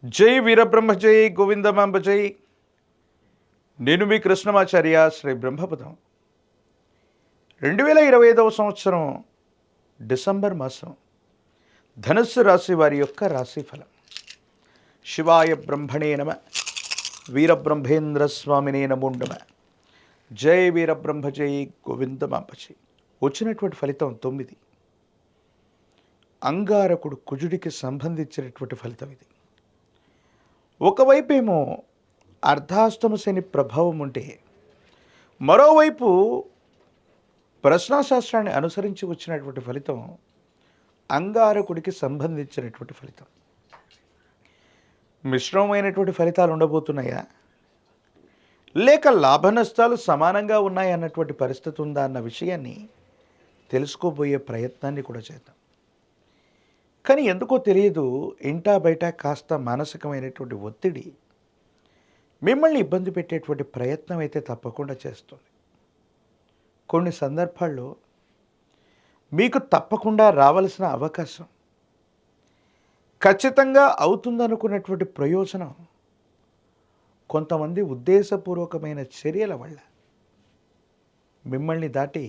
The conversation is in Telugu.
జై వీరబ్రహ్మ జై గోవిందమాంబ జై. నేను మీ కృష్ణమాచార్య శ్రీ బ్రహ్మపదం. 2025 సంవత్సరం డిసెంబర్ మాసం ధనుస్సు రాశి వారి యొక్క రాశిఫలం. శివాయ బ్రహ్మణే నమ, వీరబ్రహ్మేంద్ర స్వామినే నమో నమ. జై వీరబ్రహ్మ జై గోవిందమాంబ జై. వచ్చినటువంటి ఫలితం 9. అంగారకుడు కుజుడికి సంబంధించినటువంటి ఫలితం ఇది. ఒకవైపేమో అర్ధాష్టమ శని ప్రభావం ఉంటే, మరోవైపు ప్రశ్నాశాస్త్రాన్ని అనుసరించి వచ్చినటువంటి ఫలితం అంగారకుడికి సంబంధించినటువంటి ఫలితం. మిశ్రమమైనటువంటి ఫలితాలు ఉండబోతున్నాయా, లేక లాభ నష్టాలు సమానంగా ఉన్నాయన్నటువంటి పరిస్థితి ఉందా అన్న విషయాన్ని తెలుసుకోబోయే ప్రయత్నాన్ని కూడా చేద్దాం. కానీ ఎందుకో తెలియదు, ఇంటా బయట కాస్త మానసికమైనటువంటి ఒత్తిడి మిమ్మల్ని ఇబ్బంది పెట్టేటువంటి ప్రయత్నం అయితే తప్పకుండా చేస్తుంది. కొన్ని సందర్భాల్లో మీకు తప్పకుండా రావలసిన అవకాశం, ఖచ్చితంగా అవుతుందనుకున్నటువంటి ప్రయోజనం కొంతమంది ఉద్దేశపూర్వకమైన చర్యల వల్ల మిమ్మల్ని దాటి